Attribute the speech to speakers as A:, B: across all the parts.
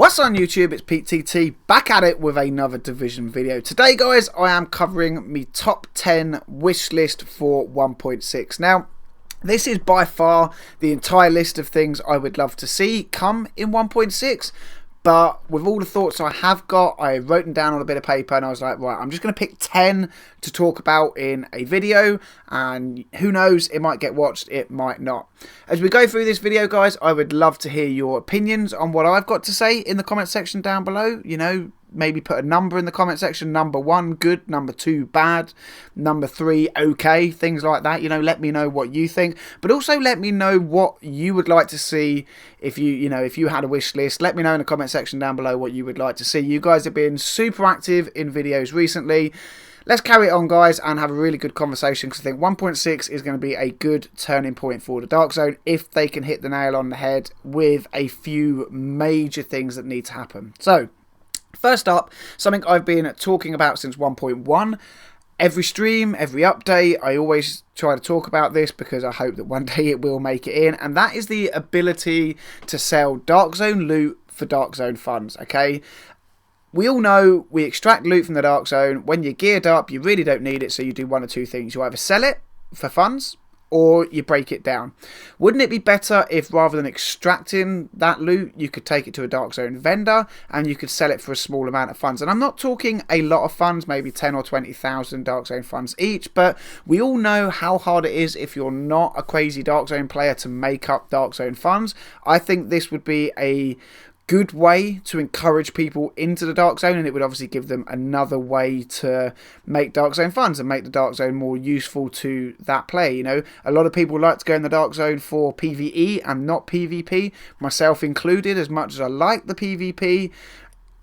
A: What's on YouTube? It's Pete TT back at it with another Division video. Today guys, I am covering my top 10 wish list for 1.6. Now, this is by far the entire list of things I would love to see come in 1.6. But with all the thoughts I have got, I wrote them down on a bit of paper and I was like, right, I'm just going to pick 10 to talk about in a video. And who knows, it might get watched, it might not. As we go through this video, guys, I would love to hear your opinions on what I've got to say in the comment section down below. You know, maybe put a number in the comment section. Number 1, good. Number 2, bad. Number 3, okay. Things like that. You know, let me know what you think. But also let me know what you would like to see if if you had a wish list. Let me know in the comment section down below what you would like to see. You guys have been super active in videos recently. Let's carry it on, guys, and have a really good conversation, because I think 1.6 is going to be a good turning point for the Dark Zone if they can hit the nail on the head with a few major things that need to happen. So, first up, something I've been talking about since 1.1. Every stream, every update, I always try to talk about this because I hope that one day it will make it in. And that is the ability to sell Dark Zone loot for Dark Zone funds, okay? We all know we extract loot from the Dark Zone. When you're geared up, you really don't need it, so you do one or two things. You either sell it for funds, or you break it down. Wouldn't it be better if rather than extracting that loot, you could take it to a Dark Zone vendor and you could sell it for a small amount of funds? And I'm not talking a lot of funds, maybe 10 or 20,000 Dark Zone funds each, but we all know how hard it is if you're not a crazy Dark Zone player to make up Dark Zone funds. I think this would be a good way to encourage people into the Dark Zone, and it would obviously give them another way to make Dark Zone funds and make the Dark Zone more useful to that player. You know, a lot of people like to go in the Dark Zone for PvE and not PvP, myself included. As much as I like the PvP,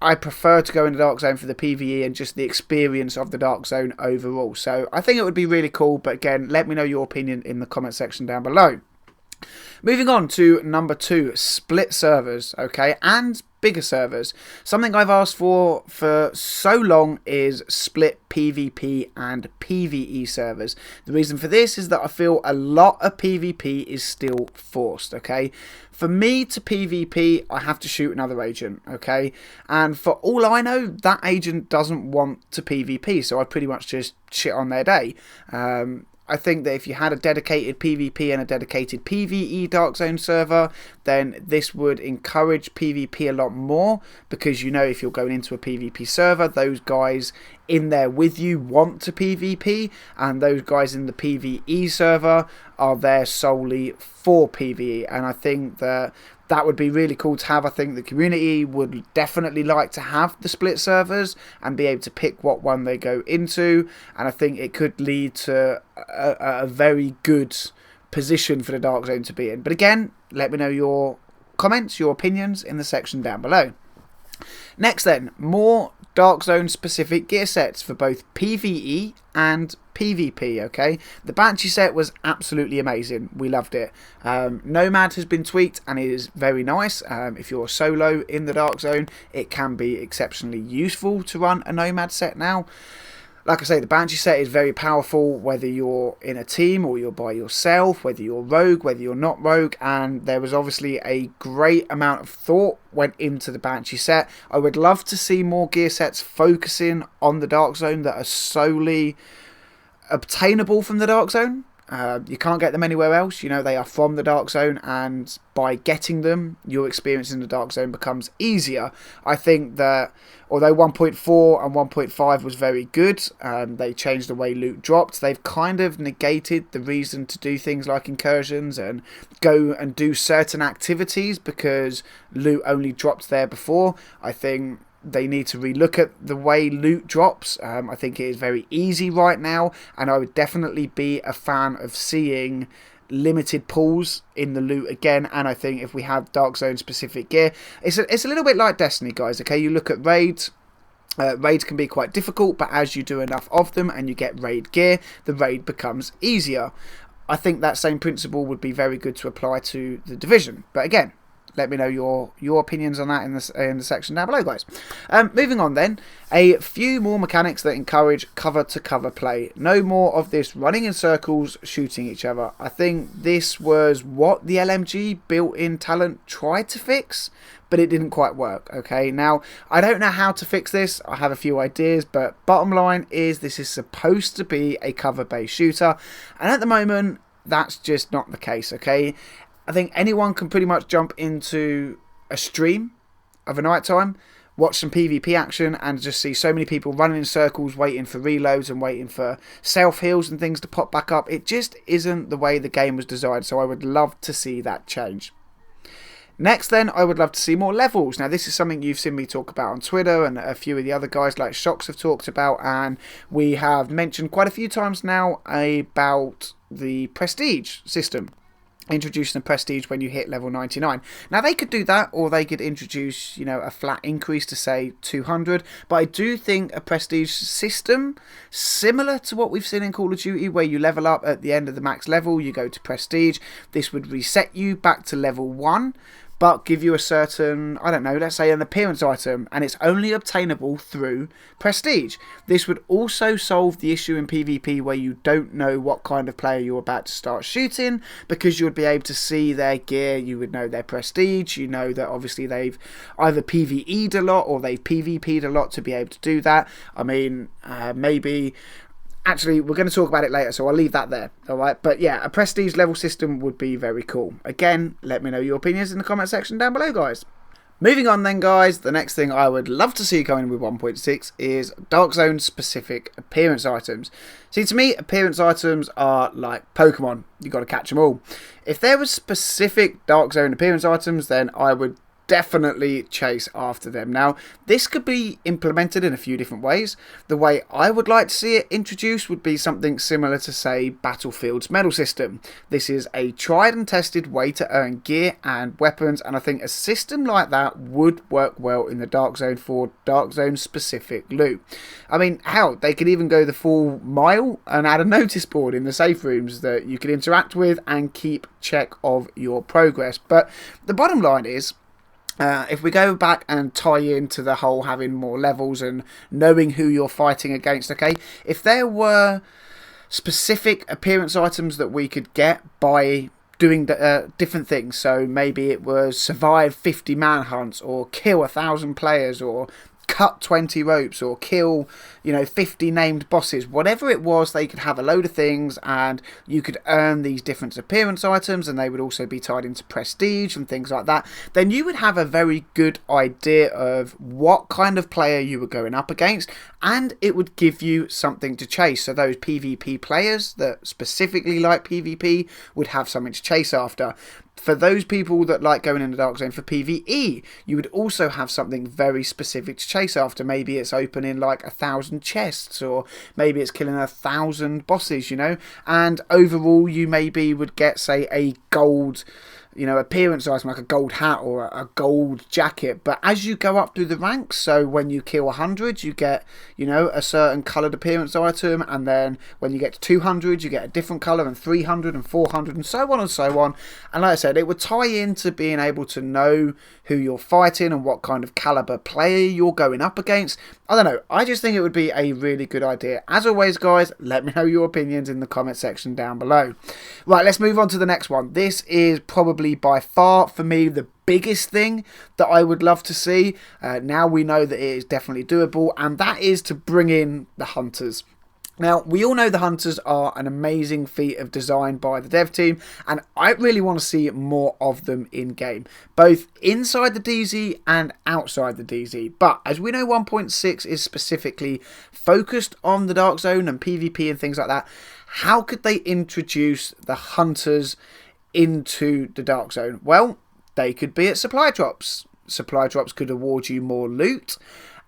A: I prefer to go in the Dark Zone for the PvE and just the experience of the Dark Zone overall. So I think it would be really cool, but again, let me know your opinion in the comment section down below. Moving on to number 2, split servers, okay, and bigger servers. Something I've asked for so long is split PvP and PvE servers. The reason for this is that I feel a lot of PvP is still forced, okay? For me to PvP, I have to shoot another agent, okay? And for all I know, that agent doesn't want to PvP, so I pretty much just shit on their day. I think that if you had a dedicated PvP and a dedicated PvE Dark Zone server, then this would encourage PvP a lot more, because you know if you're going into a PvP server, those guys in there with you want to PvP, and those guys in the PvE server are there solely for PvE. And I think that that would be really cool to have. I think the community would definitely like to have the split servers and be able to pick what one they go into, and I think it could lead to a very good position for the Dark Zone to be in. But again, let me know your comments, your opinions in the section down below. Next then, more Dark Zone specific gear sets for both PvE and PvP, okay? The Banshee set was absolutely amazing. We loved it. Nomad has been tweaked and it is very nice. If you're solo in the Dark Zone, it can be exceptionally useful to run a Nomad set now. Like I say, the Banshee set is very powerful, whether you're in a team or you're by yourself, whether you're rogue, whether you're not rogue, and there was obviously a great amount of thought went into the Banshee set. I would love to see more gear sets focusing on the Dark Zone that are solely obtainable from the Dark Zone. You can't get them anywhere else. You know, they are from the Dark Zone, and by getting them, your experience in the Dark Zone becomes easier. I think that although 1.4 and 1.5 was very good, they changed the way loot dropped, they've kind of negated the reason to do things like incursions and go and do certain activities because loot only dropped there before. I think they need to relook at the way loot drops. I think it is very easy right now, and I would definitely be a fan of seeing limited pulls in the loot again. And I think if we have Dark Zone specific gear, it's a little bit like Destiny, guys, okay? You look at raids. Raids can be quite difficult, but as you do enough of them and you get raid gear, the raid becomes easier. I think that same principle would be very good to apply to the Division. But again, Let me know your opinions on that in the section down below, guys. Moving on then, a few more mechanics that encourage cover-to-cover play. No more of this running in circles, shooting each other. I think this was what the LMG built-in talent tried to fix, but it didn't quite work. Okay, now I don't know how to fix this. I have a few ideas, but bottom line is this is supposed to be a cover-based shooter, and at the moment that's just not the case. Okay, I think anyone can pretty much jump into a stream of a night time, watch some PvP action, and just see so many people running in circles, waiting for reloads and waiting for self-heals and things to pop back up. It just isn't the way the game was designed, so I would love to see that change. Next then, I would love to see more levels. Now this is something you've seen me talk about on Twitter, and a few of the other guys like Shocks have talked about, and we have mentioned quite a few times now about the prestige system. Introducing the prestige when you hit level 99. Now they could do that, or they could introduce, you know, a flat increase to say 200, but I do think a prestige system similar to what we've seen in Call of Duty, where you level up at the end of the max level, you go to prestige. This would reset you back to level 1, but give you a certain, I don't know, let's say an appearance item, and it's only obtainable through prestige. This would also solve the issue in PvP where you don't know what kind of player you're about to start shooting, because you would be able to see their gear, you would know their prestige, you know that obviously they've either PvE'd a lot or they've PvP'd a lot to be able to do that. I mean, maybe... Actually, we're going to talk about it later, so I'll leave that there, alright? But yeah, a prestige level system would be very cool. Again, let me know your opinions in the comment section down below, guys. Moving on then, guys, the next thing I would love to see coming with 1.6 is Dark Zone specific appearance items. See, to me, appearance items are like Pokemon. You've got to catch them all. If there was specific Dark Zone appearance items, then I would definitely chase after them. Now, this could be implemented in a few different ways. The way I would like to see it introduced would be something similar to, say, Battlefield's medal system. This is a tried and tested way to earn gear and weapons, and I think a system like that would work well in the Dark Zone for Dark Zone specific loot. I mean, hell, they could even go the full mile and add a notice board in the safe rooms that you could interact with and keep check of your progress. But the bottom line is, if we go back and tie into the whole having more levels and knowing who you're fighting against, okay, if there were specific appearance items that we could get by doing different things, so maybe it was survive 50 manhunts, or kill 1,000 players, or cut 20 ropes, or kill, 50 named bosses, whatever it was, they could have a load of things and you could earn these different appearance items, and they would also be tied into prestige and things like that. Then you would have a very good idea of what kind of player you were going up against, and it would give you something to chase. So those PvP players that specifically like PvP would have something to chase after. For those people that like going in the Dark Zone for PvE, you would also have something very specific to chase after. Maybe it's opening like 1,000 chests, or maybe it's killing 1,000 bosses, and overall you maybe would get, say, a gold appearance item like a gold hat or a gold jacket. But as you go up through the ranks, so when you kill 100 you get a certain coloured appearance item, and then when you get to 200 you get a different colour, and 300 and 400 and so on and so on. And like I said, it would tie into being able to know who you're fighting and what kind of caliber player you're going up against. I don't know, I just think it would be a really good idea. As always, guys, let me know your opinions in the comment section down below. Right, let's move on to the next one. This is probably by far for me the biggest thing that I would love to see. Now we know that it is definitely doable, and that is to bring in the hunters. Now, we all know the hunters are an amazing feat of design by the dev team, and I really want to see more of them in game, both inside the DZ and outside the DZ. But as we know, 1.6 is specifically focused on the Dark Zone and PvP and things like that. How could they introduce the hunters into the Dark Zone? Well, they could be at supply drops. Supply drops could award you more loot,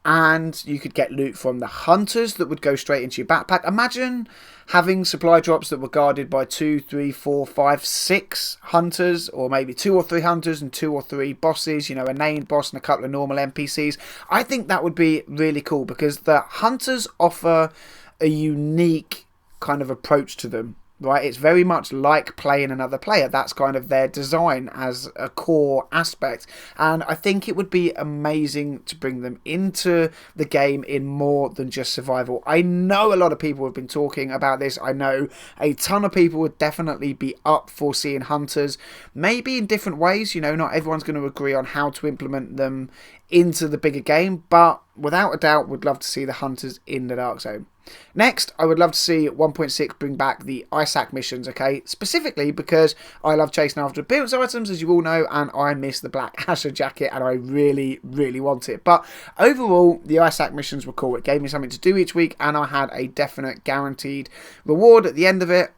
A: and you could get loot from the hunters that would go straight into your backpack. Imagine having supply drops that were guarded by 2, 3, 4, 5, 6 hunters, or maybe 2 or 3 hunters and 2 or 3 bosses, a named boss and a couple of normal NPCs. I think that would be really cool, because the hunters offer a unique kind of approach to them. right? It's very much like playing another player. That's kind of their design as a core aspect. And I think it would be amazing to bring them into the game in more than just survival. I know a lot of people have been talking about this. I know a ton of people would definitely be up for seeing hunters, maybe in different ways. You know, not everyone's going to agree on how to implement them into the bigger game, but without a doubt would love to see the hunters in the Dark Zone. Next, I would love to see 1.6 bring back the ISAC missions, okay? Specifically because I love chasing after appearance items, as you all know, and I miss the Black Asher jacket, and I really, really want it. But overall, the ISAC missions were cool. It gave me something to do each week, and I had a definite guaranteed reward at the end of it.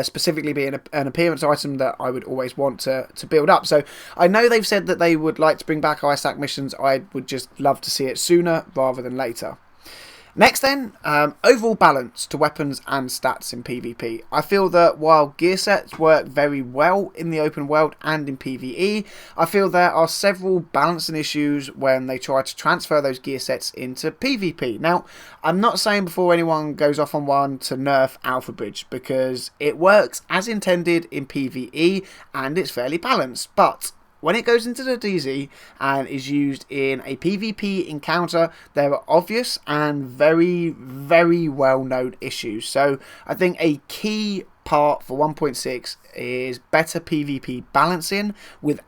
A: Specifically being an appearance item that I would always want to build up. So I know they've said that they would like to bring back ISAC missions. I would just love to see it sooner rather than later. Next then, overall balance to weapons and stats in PvP. I feel that while gear sets work very well in the open world and in PvE, I feel there are several balancing issues when they try to transfer those gear sets into PvP. Now, I'm not saying before anyone goes off on one to nerf Alpha Bridge, because it works as intended in PvE and it's fairly balanced, but when it goes into the DZ and is used in a PvP encounter, there are obvious and very, very well-known issues. So I think a key part for 1.6 is better PvP balancing without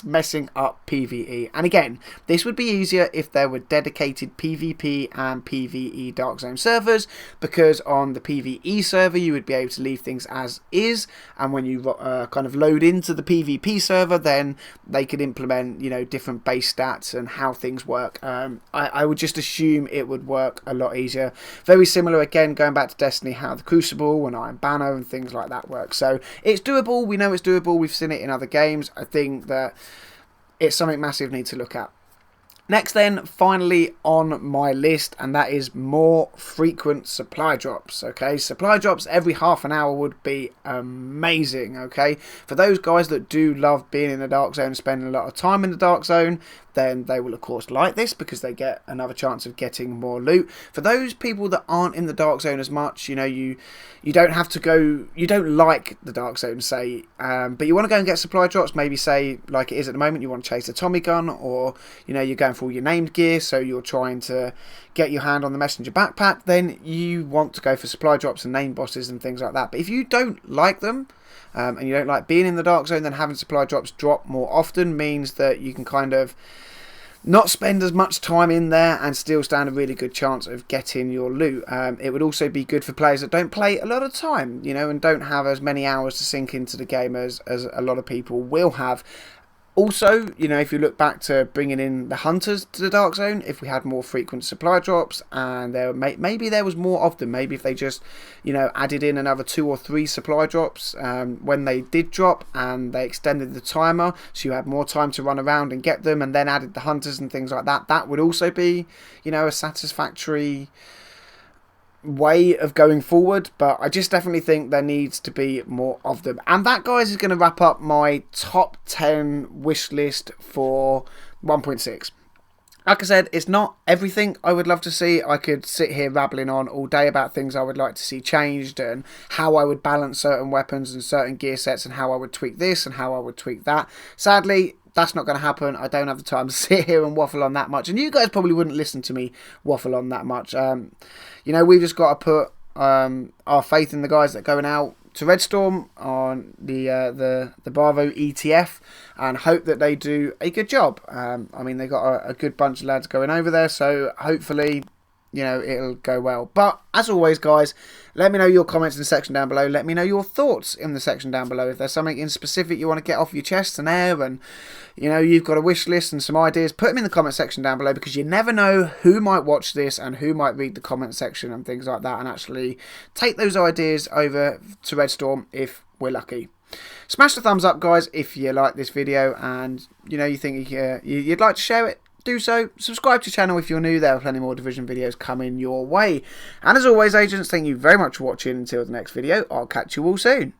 A: messing up PvE. And again, this would be easier if there were dedicated PvP and PvE Dark Zone servers, because on the PvE server you would be able to leave things as is, and when you kind of load into the PvP server, then they could implement, you know, different base stats and how things work. I would just assume it would work a lot easier. Very similar, again, going back to Destiny, how the Crucible and Iron Banner and things like that work. So it's doable. We know it's doable. We've seen it in other games. I think that it's something massive need to look at. Next then, finally on my list, and that is more frequent supply drops, okay? Supply drops every half an hour would be amazing, okay? For those guys that do love being in the Dark Zone, spending a lot of time in the Dark Zone, then they will of course like this because they get another chance of getting more loot. For those people that aren't in the Dark Zone as much, you know, you don't have to go, you don't like the Dark Zone, say, but you want to go and get supply drops, maybe say like it is at the moment, you want to chase a Tommy gun, or you know, you're going for all your named gear, so you're trying to get your hand on the messenger backpack, then you want to go for supply drops and name bosses and things like that. But if you don't like them, and you don't like being in the Dark Zone, then having supply drops drop more often means that you can kind of not spend as much time in there and still stand a really good chance of getting your loot. It would also be good for players that don't play a lot of time, you know, and don't have as many hours to sink into the game as a lot of people will have. Also, you know, if you look back to bringing in the hunters to the Dark Zone, if we had more frequent supply drops and there maybe there was more of them, maybe if they just, you know, added in another 2 or 3 supply drops when they did drop, and they extended the timer so you had more time to run around and get them, and then added the hunters and things like that, that would also be, you know, a satisfactory way of going forward. But I just definitely think there needs to be more of them. And that, guys, is going to wrap up my top 10 wish list for 1.6. Like I said, it's not everything I would love to see. I could sit here rabbling on all day about things I would like to see changed and how I would balance certain weapons and certain gear sets and how I would tweak this and how I would tweak that. Sadly, that's not going to happen. I don't have the time to sit here and waffle on that much, and you guys probably wouldn't listen to me waffle on that much. You know, we've just got to put our faith in the guys that are going out to Redstorm on the Bravo ETF and hope that they do a good job. I mean, they got a good bunch of lads going over there, so hopefully, you know, it'll go well. But as always, guys, let me know your comments in the section down below. Let me know your thoughts in the section down below. If there's something in specific you want to get off your chest and air, and you know, you've got a wish list and some ideas, put them in the comment section down below, because you never know who might watch this and who might read the comment section and things like that, and actually take those ideas over to Redstorm if we're lucky. Smash the thumbs up, guys, if you like this video and you know, you think you'd like to share it. Do so. Subscribe to the channel if you're new. There are plenty more Division videos coming your way. And as always, agents, thank you very much for watching. Until the next video, I'll catch you all soon.